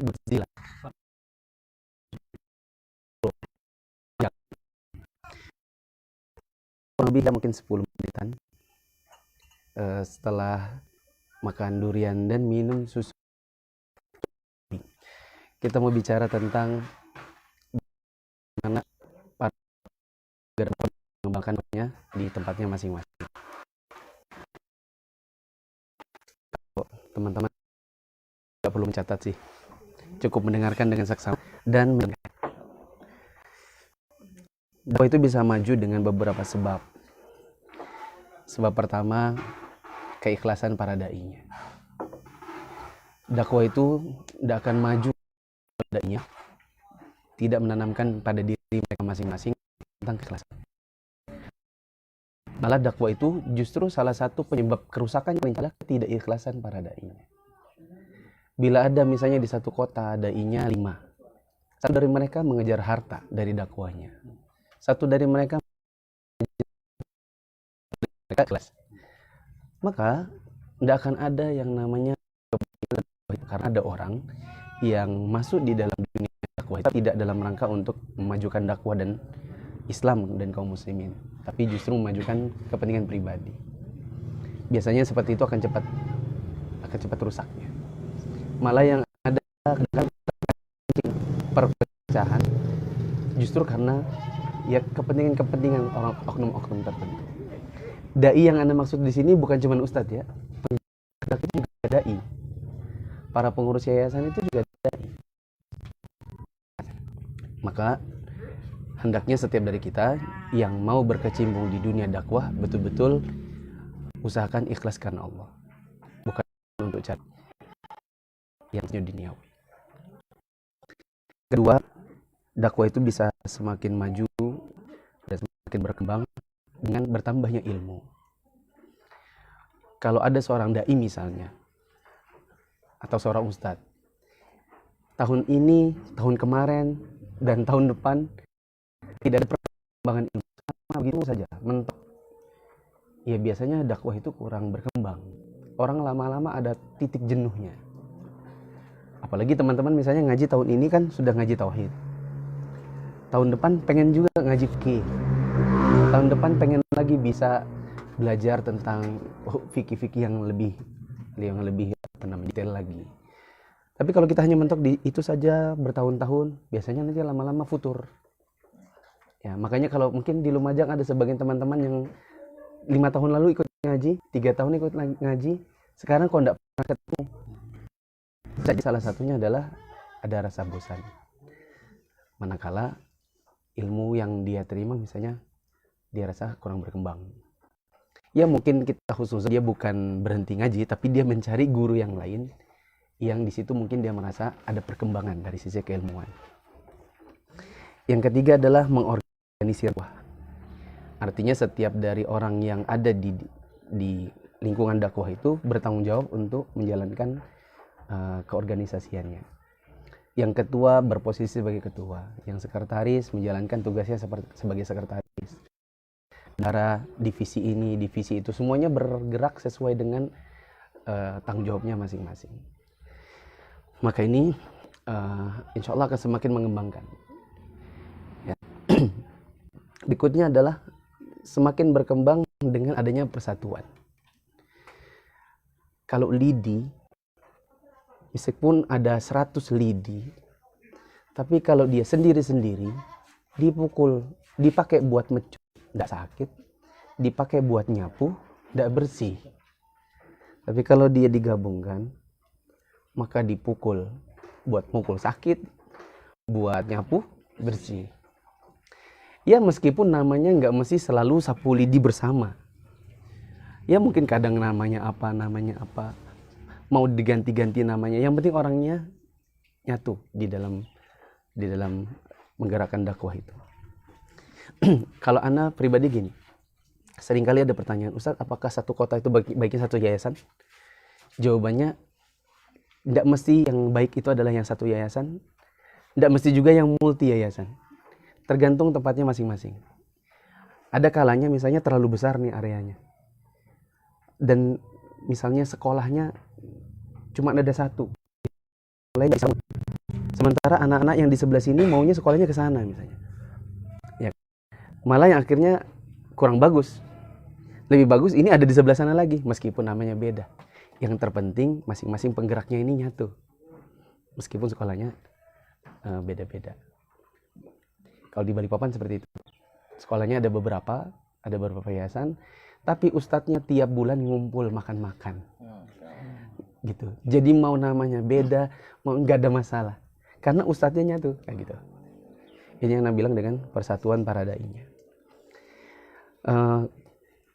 Godzilla. Ya, kurang lebih ya mungkin 10 menitan setelah makan durian dan minum susu. Kita mau bicara tentang bagaimana para mengembangkannya di tempatnya masing-masing. Teman-teman tidak perlu mencatat sih, cukup mendengarkan dengan saksama dan dakwah itu bisa maju dengan beberapa sebab. Sebab pertama, keikhlasan para dai-nya. Dakwah itu tidak akan maju dai-nya tidak menanamkan pada diri mereka masing-masing tentang keikhlasan. Malah dakwah itu justru salah satu penyebab kerusakan yang adalah ketidakikhlasan para dai-nya. Bila ada misalnya di satu kota dai-nya 5, satu dari mereka mengejar harta dari dakwahnya, satu dari mereka ikhlas, maka tidak akan ada yang namanya karena ada orang yang masuk di dalam dunia dakwah tidak dalam rangka untuk memajukan dakwah dan Islam dan kaum muslimin, tapi justru memajukan kepentingan pribadi. Biasanya seperti itu akan cepat rusaknya. Malah yang ada perpecahan justru karena ya kepentingan orang oknum-oknum tertentu. Dai yang Anda maksud di sini bukan cuma ustadz ya, itu juga dai. Para pengurus yayasan itu juga dai. Maka hendaknya setiap dari kita yang mau berkecimpung di dunia dakwah betul-betul usahakan ikhlas karena Allah, bukan untuk cari yang duniawi. Kedua, dakwah itu bisa semakin maju dan semakin berkembang dengan bertambahnya ilmu. Kalau ada seorang dai misalnya, atau seorang ustadz, tahun ini, tahun kemarin, dan tahun depan tidak ada perkembangan ilmu, sama begitu saja, mentok. Ya biasanya dakwah itu kurang berkembang. Orang lama-lama ada titik jenuhnya. Apalagi teman-teman misalnya ngaji tahun ini kan sudah ngaji tauhid. Tahun depan pengen juga ngaji fikih. Tahun depan pengen lagi bisa belajar tentang fikih-fikih yang lebih detail lagi. Tapi kalau kita hanya mentok di itu saja bertahun-tahun, biasanya nanti lama-lama futur. Ya, makanya kalau mungkin di Lumajang ada sebagian teman-teman yang 5 tahun lalu ikut ngaji, 3 tahun ikut ngaji, sekarang kok enggak pernah ketemu. Jadi salah satunya adalah ada rasa bosan. Manakala ilmu yang dia terima misalnya dia rasa kurang berkembang. Ya mungkin kita khusus dia bukan berhenti ngaji, tapi dia mencari guru yang lain yang di situ mungkin dia merasa ada perkembangan dari sisi keilmuan. Yang ketiga adalah mengorganisir dakwah. Artinya setiap dari orang yang ada di lingkungan dakwah itu bertanggung jawab untuk menjalankan keorganisasiannya. Yang ketua berposisi sebagai ketua, yang sekretaris menjalankan tugasnya sebagai sekretaris. Antara divisi ini, divisi itu, semuanya bergerak sesuai dengan tanggung jawabnya masing-masing. Maka ini insya Allah akan semakin mengembangkan. Ya. Berikutnya adalah semakin berkembang dengan adanya persatuan. Kalau lidi, meskipun ada 100 lidi, tapi kalau dia sendiri-sendiri, dipukul, dipakai buat mecut, tidak sakit, dipakai buat nyapu, tidak bersih. Tapi kalau dia digabungkan, maka dipukul buat mukul sakit, buat nyapu bersih. Ya meskipun namanya nggak mesti selalu sapu lidi bersama. Ya mungkin kadang namanya apa, mau diganti-ganti namanya, yang penting orangnya nyatu di dalam menggerakkan dakwah itu. Kalau Ana pribadi gini, seringkali ada pertanyaan, Ustaz, apakah satu kota itu baiknya satu yayasan? Jawabannya, tidak mesti yang baik itu adalah yang satu yayasan, tidak mesti juga yang multi yayasan. Tergantung tempatnya masing-masing. Ada kalanya misalnya terlalu besar nih areanya, dan misalnya sekolahnya cuma ada satu, lain bisa Sementara anak-anak yang di sebelah sini maunya sekolahnya ke sana misalnya. Ya. Malah yang akhirnya kurang bagus. Lebih bagus ini ada di sebelah sana lagi, meskipun namanya beda. Yang terpenting masing-masing penggeraknya ini nyatu. Meskipun sekolahnya beda-beda. Kalau di Balikpapan seperti itu. Sekolahnya ada beberapa yayasan, tapi ustadznya tiap bulan ngumpul makan-makan. Gitu. Jadi mau namanya beda, mau nggak ada masalah. Karena ustadznya nyatu, kayak gitu. Ini yang Anda bilang dengan persatuan para dai-nya.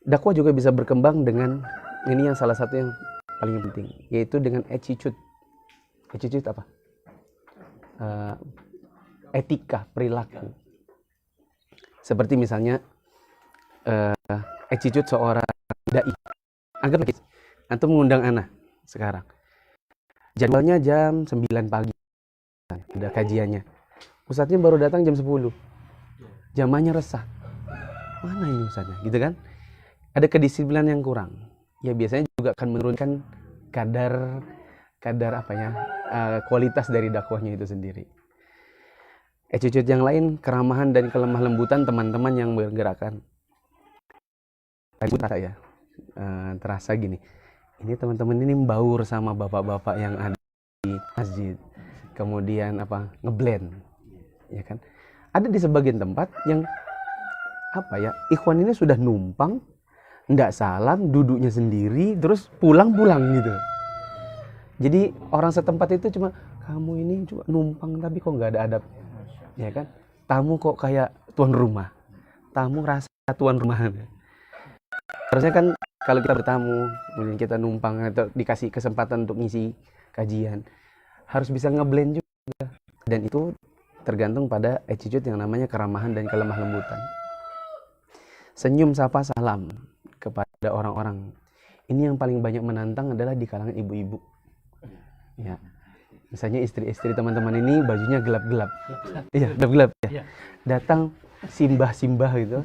Dakwah juga bisa berkembang dengan ini yang salah satu yang paling penting, yaitu dengan attitude. Attitude apa? Etika, perilaku. Seperti misalnya attitude seorang dai. Anggap lagi, antum mengundang ana sekarang. Jadwalnya jam 9 pagi. Ada kajiannya. Ustadznya baru datang jam 10. Jamaahnya resah. Mana ini ustadznya? Gitu kan? Ada kedisiplinan yang kurang. Ya biasanya juga akan menurunkan kadar apa ya? Kualitas dari dakwahnya itu sendiri. Attitude yang lain, keramahan dan kelemah lembutan teman-teman yang bergerakan. Tadi ya. Terasa gini. Ini teman-teman ini membaur sama bapak-bapak yang ada di masjid. Kemudian ngeblend. Ya kan? Ada di sebagian tempat yang ikhwan ini sudah numpang, nggak salam, duduknya sendiri, terus pulang-pulang gitu. Jadi orang setempat itu cuma, kamu ini cuma numpang tapi kok nggak ada adab, ya kan? Tamu kok kayak tuan rumah, tamu rasa tuan rumah. Harusnya kan kalau kita bertamu, kemudian kita numpang atau dikasih kesempatan untuk ngisi kajian, harus bisa ngeblend juga. Dan itu tergantung pada attitude yang namanya keramahan dan kelemah lembutan. Senyum, sapa, salam kepada orang-orang. Ini yang paling banyak menantang adalah di kalangan ibu-ibu. Ya. Misalnya istri-istri teman-teman ini bajunya gelap-gelap. Iya, gelap-gelap ya. Datang simbah-simbah gitu.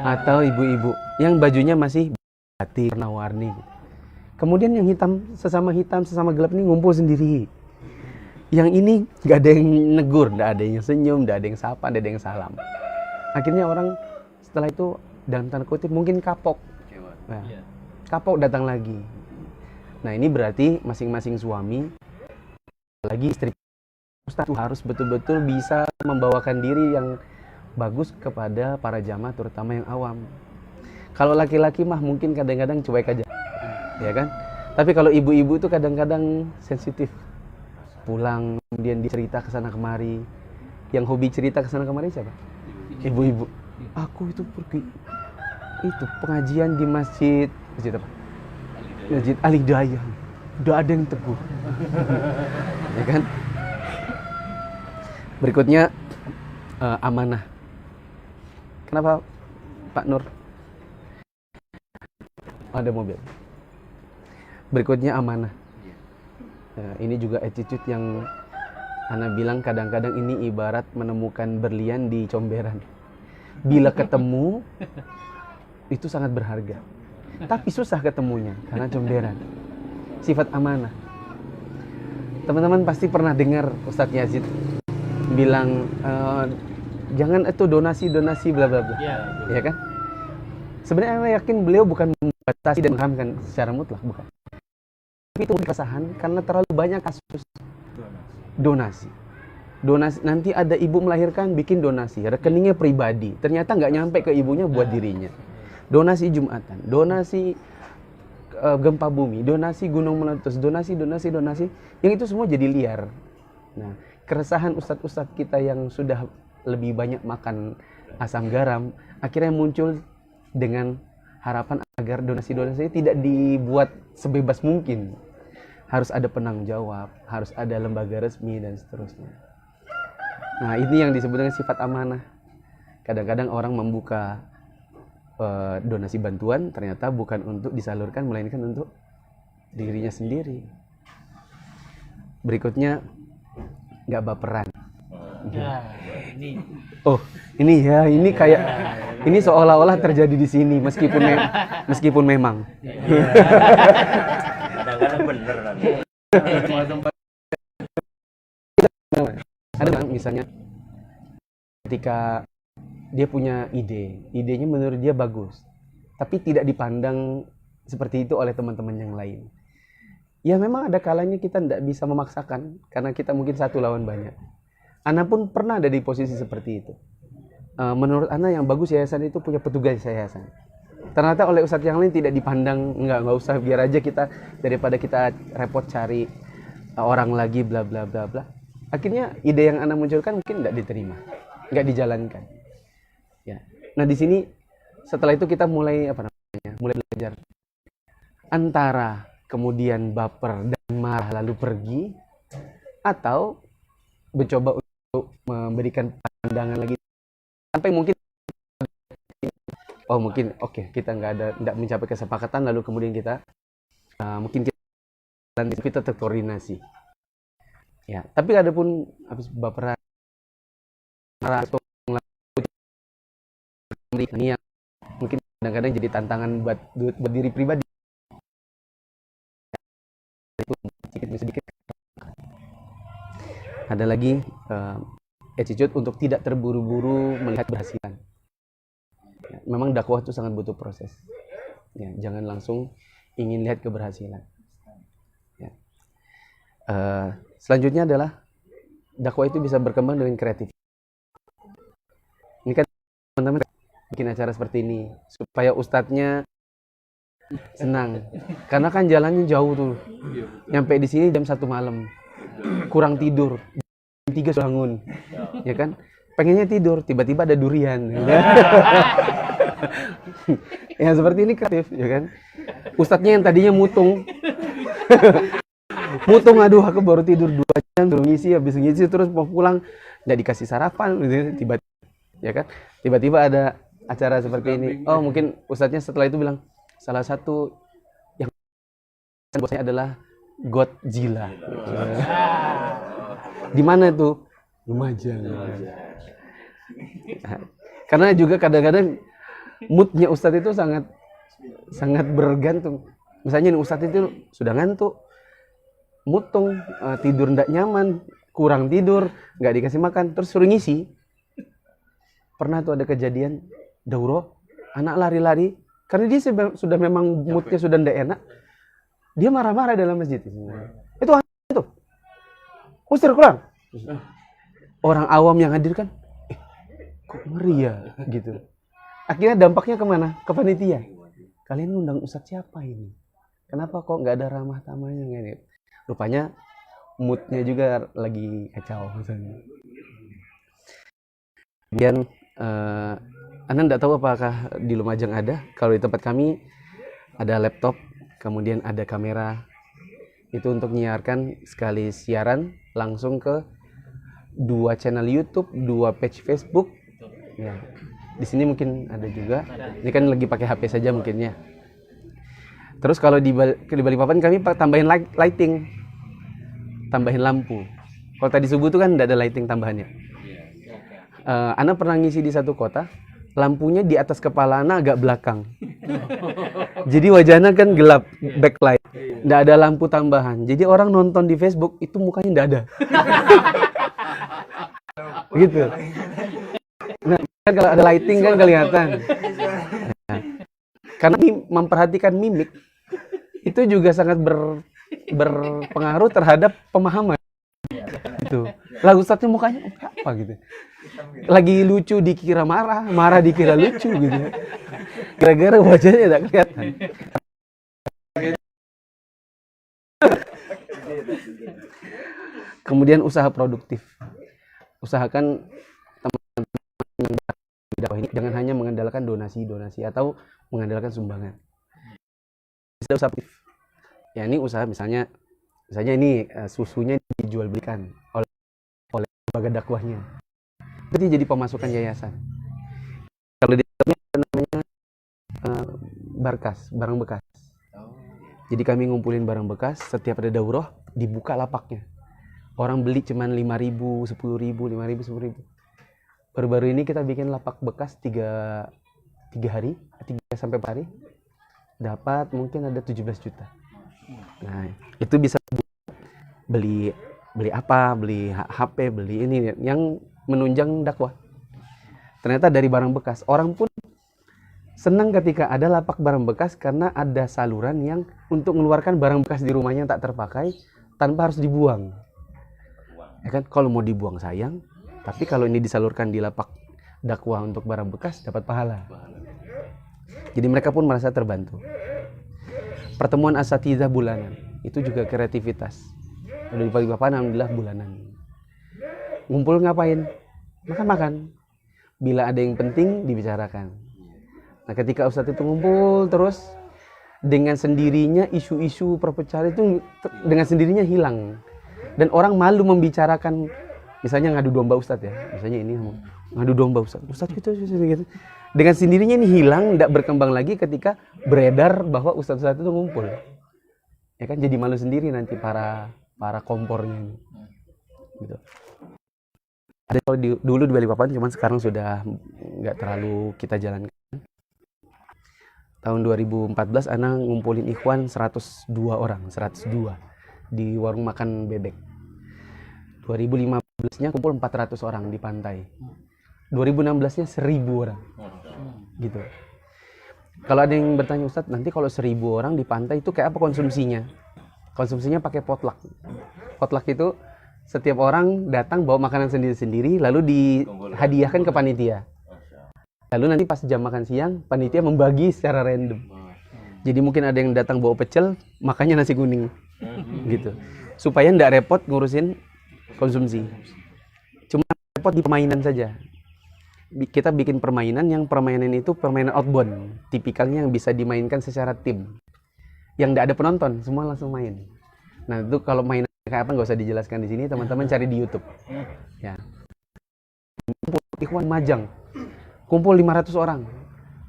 Atau ibu-ibu yang bajunya masih batik, warna-warni. Kemudian yang hitam, sesama gelap ini ngumpul sendiri. Yang ini gak ada yang negur, gak ada yang senyum, gak ada yang sapa, gak ada yang salam. Akhirnya orang setelah itu dalam tanda kutip mungkin kapok. Nah, kapok datang lagi. Nah ini berarti masing-masing suami, lagi istri, Ustaz harus betul-betul bisa membawakan diri yang bagus kepada para jamaah, terutama yang awam. Kalau laki-laki mah mungkin kadang-kadang cuek aja, ya kan? Tapi kalau ibu-ibu itu kadang-kadang sensitif. Pulang kemudian dicerita ke sana kemari. Yang hobi cerita ke sana kemari siapa? Ibu-ibu. Aku itu pergi pengajian di masjid apa? Masjid Al-Hidayah. Udah ada yang teguh. Ya kan? Berikutnya amanah. Kenapa Pak Nur? Ada mobil. Berikutnya amanah. Ini juga attitude yang Ana bilang kadang-kadang ini ibarat menemukan berlian di comberan. Bila ketemu itu sangat berharga, tapi susah ketemunya karena comberan. Sifat amanah. Teman-teman pasti pernah dengar Ustadz Yazid bilang jangan itu donasi bla bla bla, ya kan? Sebenarnya saya yakin beliau bukan membatasi dan mengharamkan secara mutlak, bukan. Tapi itu keresahan karena terlalu banyak kasus donasi. Nanti ada ibu melahirkan bikin donasi, rekeningnya pribadi, ternyata nggak nyampe ke ibunya buat dirinya. Donasi Jumatan, donasi gempa bumi, donasi gunung meletus, donasi, yang itu semua jadi liar. Nah, keresahan ustadz-ustadz kita yang sudah lebih banyak makan asam garam, akhirnya muncul dengan harapan agar donasi-donasi tidak dibuat sebebas mungkin. Harus ada penanggung jawab, harus ada lembaga resmi, dan seterusnya. Nah, ini yang disebut dengan sifat amanah. Kadang-kadang orang membuka donasi bantuan ternyata bukan untuk disalurkan, melainkan untuk dirinya sendiri. Berikutnya, nggak baperan. Ini kayak ini seolah-olah terjadi di sini meskipun memang. Kadang-kadang bener nanti. Ada kan misalnya ketika dia punya idenya menurut dia bagus, tapi tidak dipandang seperti itu oleh teman-teman yang lain. Ya memang ada kalanya kita tidak bisa memaksakan, karena kita mungkin satu lawan banyak. Ana pun pernah ada di posisi seperti itu. Menurut Ana yang bagus yayasan itu punya petugas yayasan. Ternyata oleh ustadz yang lain tidak dipandang, nggak usah, biar aja kita, daripada kita repot cari orang lagi bla bla bla bla. Akhirnya ide yang Ana munculkan mungkin tidak diterima, nggak dijalankan. Ya. Nah di sini setelah itu kita mulai mulai belajar antara kemudian baper dan marah lalu pergi, atau mencoba untuk memberikan pandangan lagi sampai mungkin oke, kita nggak mencapai kesepakatan, lalu kemudian kita mungkin kita terkoordinasi. Ya, tapi ada pun habis baperan marah atau ini yang mungkin kadang-kadang jadi tantangan buat diri pribadi. Sedikit. Ada lagi attitude untuk tidak terburu-buru melihat keberhasilan. Ya, memang dakwah itu sangat butuh proses. Ya, jangan langsung ingin lihat keberhasilan. Ya. Selanjutnya adalah dakwah itu bisa berkembang dengan kreatif. Ini kan teman-teman bikin acara seperti ini supaya ustadznya senang, karena kan jalannya jauh tuh. Nyampe di sini jam 1 malam, kurang tidur, jam 3 bangun, ya kan? Pengennya tidur, tiba-tiba ada durian. Ya seperti ini kreatif, ya kan? Ustadznya yang tadinya mutung, aduh aku baru tidur 2 jam, baru ngisi, habis ngisi terus mau pulang, nggak dikasih sarapan, tiba-tiba, ya kan? Tiba-tiba ada acara seperti ini. Oh mungkin ustadznya setelah itu bilang, salah satu yang bosnya adalah Godzilla. Di mana tuh? Lumajang. Karena juga kadang-kadang moodnya ustadz itu sangat bergantung. Misalnya ustadz itu sudah ngantuk, mutung, tidur ndak nyaman, kurang tidur, nggak dikasih makan, terus suruh ngisi. Pernah tuh ada kejadian daurah, anak lari-lari, karena dia sudah memang moodnya sudah ndak enak, dia marah-marah dalam masjid. Itu usir keluar. Orang awam yang hadir kan, kok ngeri ya, gitu. Akhirnya dampaknya kemana? Ke panitia. Kalian undang ustadz siapa ini? Kenapa kok nggak ada ramah tamahnya? Gitu. Rupanya moodnya juga lagi kacau misalnya. Kemudian Anda nggak tahu apakah di Lumajang ada. Kalau di tempat kami ada laptop, kemudian ada kamera. Itu untuk menyiarkan sekali siaran langsung ke 2 channel YouTube, 2 page Facebook. Ya. Di sini mungkin ada juga. Ini kan lagi pakai HP saja mungkinnya. Terus kalau di Balikpapan kami tambahin lighting, tambahin lampu. Kalau tadi subuh tuh kan tidak ada lighting tambahannya. Ana pernah ngisi di satu kota, lampunya di atas kepala Ana agak belakang. Jadi wajahnya kan gelap, backlight. Tidak ada lampu tambahan. Jadi orang nonton di Facebook itu mukanya tidak ada. Gitu. Nah, kan kalau ada lighting kan kelihatan. Nah, karena memperhatikan mimik itu juga sangat berpengaruh terhadap pemahaman. Gitu. Lagu ustadznya mukanya apa gitu. Lagi lucu dikira marah, marah dikira lucu gitu. Gara-gara wajahnya tidak kelihatan. Kemudian usaha produktif. Usahakan teman-teman yang dakwah ini jangan hanya mengandalkan donasi atau mengandalkan sumbangan. Usaha produktif. Ya ini usaha misalnya ini susunya dijual belikan oleh lembaga dakwahnya. Itu jadi pemasukan yayasan. Kalau di namanya barkas, barang bekas. Jadi kami ngumpulin barang bekas, setiap ada daurah dibuka lapaknya. Orang beli cuman 5.000, 10.000, 5.000, 10.000. Baru-baru ini kita bikin lapak bekas 3 hari, 3 sampai 4 hari. Dapat mungkin ada 17 juta. Nah, itu bisa beli beli apa, beli HP, beli ini yang menunjang dakwah. Ternyata dari barang bekas. Orang pun senang ketika ada lapak barang bekas karena ada saluran yang untuk mengeluarkan barang bekas di rumahnya yang tak terpakai tanpa harus dibuang. Ya kan, kalau mau dibuang sayang, tapi kalau ini disalurkan di lapak dakwah untuk barang bekas dapat pahala. Jadi mereka pun merasa terbantu. Pertemuan asatidzah bulanan itu juga kreativitas. Udah di Balikpapan alhamdulillah bulanan. Ngumpul ngapain? Makan-makan. Bila ada yang penting dibicarakan. Nah, ketika Ustadz itu ngumpul terus, dengan sendirinya isu-isu perpecahan itu dengan sendirinya hilang. Dan orang malu membicarakan, misalnya ngadu domba Ustadz ya. Misalnya ini ngadu domba Ustadz gitu. Dengan sendirinya ini hilang, tidak berkembang lagi ketika beredar bahwa Ustadz-Ustadz itu ngumpul. Ya kan, jadi malu sendiri nanti para kompornya ini. Gitu. Ada kalau dulu di Balikpapan, cuman sekarang sudah nggak terlalu kita jalankan. Tahun 2014 Ana ngumpulin ikhwan 102 orang, 102 di warung makan bebek. 2015-nya kumpul 400 orang di pantai. 2016-nya 1000 orang. Gitu. Kalau ada yang bertanya, Ustadz, nanti kalau 1000 orang di pantai itu kayak apa konsumsinya? Konsumsinya pakai potluck. Potluck itu setiap orang datang bawa makanan sendiri-sendiri lalu dihadiahkan ke panitia. Lalu nanti pas jam makan siang, panitia membagi secara random. Jadi mungkin ada yang datang bawa pecel, makanya nasi kuning. Gitu. Supaya nggak repot ngurusin konsumsi. Cuma repot di permainan saja. Kita bikin permainan yang permainan itu permainan outbound. Tipikalnya yang bisa dimainkan secara tim. Yang nggak ada penonton, semua langsung main. Nah itu kalau mainan kayak apa nggak usah dijelaskan di sini, teman-teman cari di YouTube. Ya. Ikhwan Majang. Kumpul 500 orang,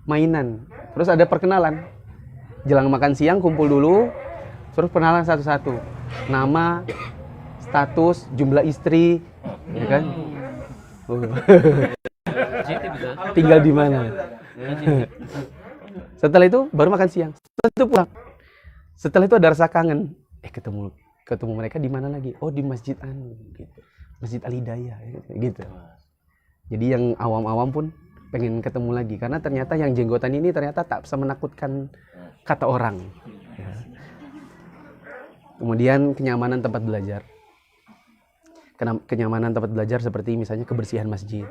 mainan, terus ada perkenalan. Jelang makan siang kumpul dulu, terus perkenalan satu-satu. Nama, status, jumlah istri, ya kan? Tinggal di mana? Setelah itu baru makan siang. Setelah itu pulang. Setelah itu ada rasa kangen. Ketemu mereka di mana lagi? Oh, di Masjid gitu. Masjid Al Hidayah, gitu. Jadi yang awam-awam pun pengen ketemu lagi karena ternyata yang jenggotan ini ternyata tak bisa menakutkan kata orang. Ya. Kemudian kenyamanan tempat belajar. Kenyamanan tempat belajar seperti misalnya kebersihan masjid.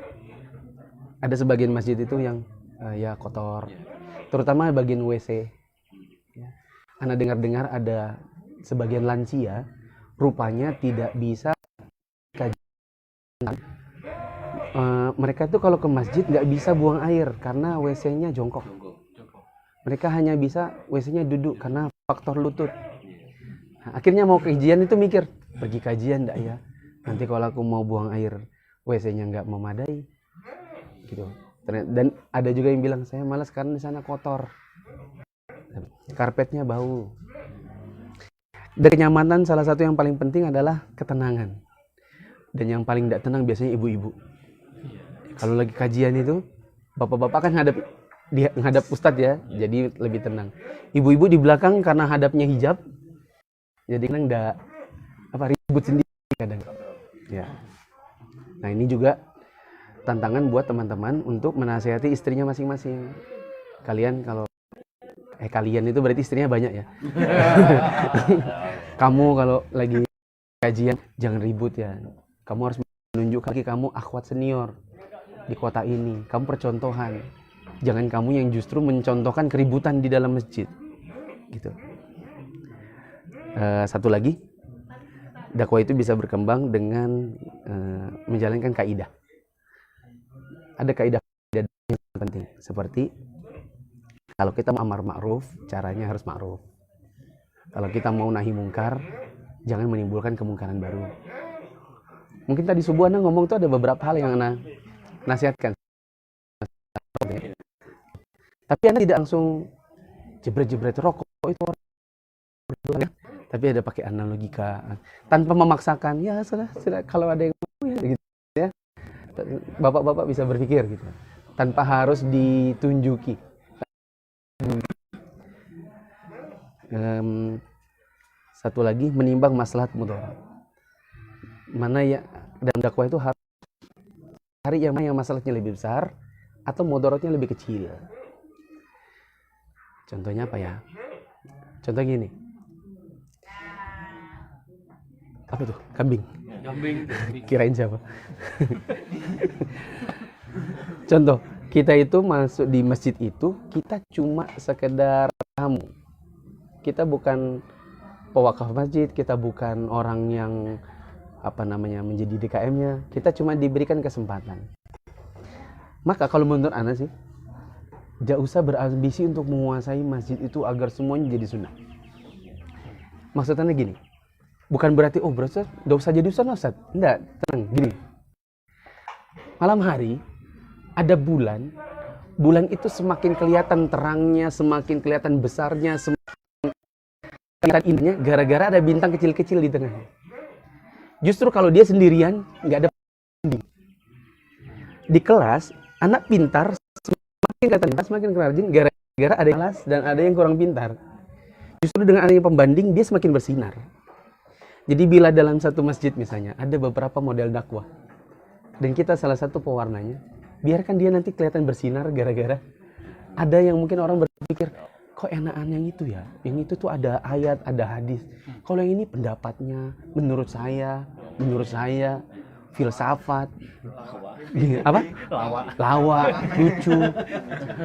Ada sebagian masjid itu yang ya kotor, terutama bagian WC. Ya. Ana dengar-dengar ada sebagian lansia rupanya tidak bisa mereka tuh kalau ke masjid nggak bisa buang air karena WC-nya jongkok. Mereka hanya bisa WC-nya duduk karena faktor lutut. Nah, akhirnya mau kajian itu mikir, pergi kajian enggak ya? Nanti kalau aku mau buang air WC-nya nggak memadai. Gitu. Dan ada juga yang bilang, saya malas karena di sana kotor. Karpetnya bau. Dan kenyamanan salah satu yang paling penting adalah ketenangan. Dan yang paling tidak tenang biasanya ibu-ibu. Kalau lagi kajian itu, bapak-bapak kan ngadap ustadz ya, jadi lebih tenang. Ibu-ibu di belakang karena hadapnya hijab, jadi kadang enggak ribut sendiri kadang. Ya. Nah ini juga tantangan buat teman-teman untuk menasihati istrinya masing-masing. Kalian itu berarti istrinya banyak ya. Kamu kalau lagi kajian jangan ribut ya. Kamu harus menunjukkan kamu akhwat senior di kota ini, kamu percontohan. Jangan kamu yang justru mencontohkan keributan di dalam masjid. Gitu. Satu lagi, dakwah itu bisa berkembang dengan menjalankan kaidah. Ada kaidah yang penting, seperti kalau kita mau amar ma'ruf, caranya harus ma'ruf. Kalau kita mau nahi mungkar, jangan menimbulkan kemungkaran baru. Mungkin tadi subuh Ana ngomong tuh ada beberapa hal yang Ana nasihatkan. Tapi Anda tidak langsung jebret-jebret rokok itu orang. Tapi ada pakai analogika tanpa memaksakan. Ya sudah kalau ada yang mau ya gitu ya. Bapak-bapak bisa berpikir gitu. Tanpa harus ditunjuki. Satu lagi, menimbang maslahat mudarat. mana ya dalam dakwah itu harus cari yang mana yang masalahnya lebih besar atau mudaratnya lebih kecil. Contohnya apa ya? Contoh gini. Apa tuh? Kambing. Kirain siapa? Contoh, kita itu masuk di masjid itu, kita cuma sekedar tamu. Kita bukan pewakaf masjid, kita bukan orang yang menjadi DKM-nya. Kita cuma diberikan kesempatan. Maka kalau menurut Ana sih, gak usah berambisi untuk menguasai masjid itu agar semuanya jadi sunnah. Maksudnya gini, bukan berarti berarti gak usah jadi Ustaz. Enggak, tenang, gini. Malam hari ada bulan itu semakin kelihatan terangnya, semakin kelihatan besarnya, semakin kelihatan indahnya gara-gara ada bintang kecil-kecil di tengahnya. Justru kalau dia sendirian nggak ada pembimbing. Di kelas anak pintar semakin kelihatan semakin rajin gara-gara ada yang malas dan ada yang kurang pintar. Justru dengan adanya pembanding dia semakin bersinar. Jadi bila dalam satu masjid misalnya ada beberapa model dakwah dan kita salah satu pewarnanya, biarkan dia nanti kelihatan bersinar gara-gara ada yang mungkin orang berpikir kok enakan yang itu ya, yang itu tuh ada ayat, ada hadis. Kalau yang ini pendapatnya menurut saya filsafat, apa? Lawa, lucu.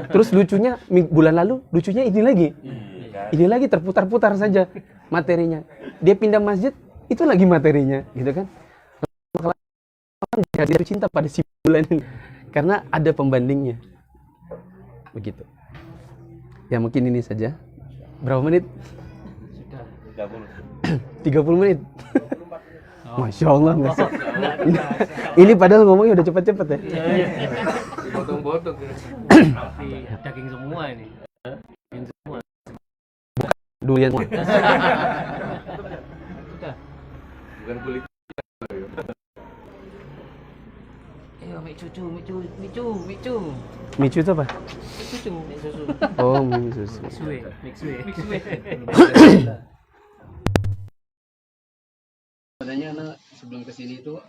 Terus lucunya bulan lalu lucunya ini lagi terputar-putar saja materinya. Dia pindah masjid itu lagi materinya, gitu kan? Orang jadi cinta pada si bulan ini karena ada pembandingnya, begitu. Ya mungkin ini saja. Berapa menit? Sudah 30 menit. Masya Allah. Ini padahal ngomongnya udah cepet-cepet ya. Potong-potong. Daging semua ini. Daging semua. Durian. Sudah. Bukan kulit. Ayo Micu. Micu itu apa? Susu. Oh, mie susu. Mixue. Sebenarnya anak sebelum kesini itu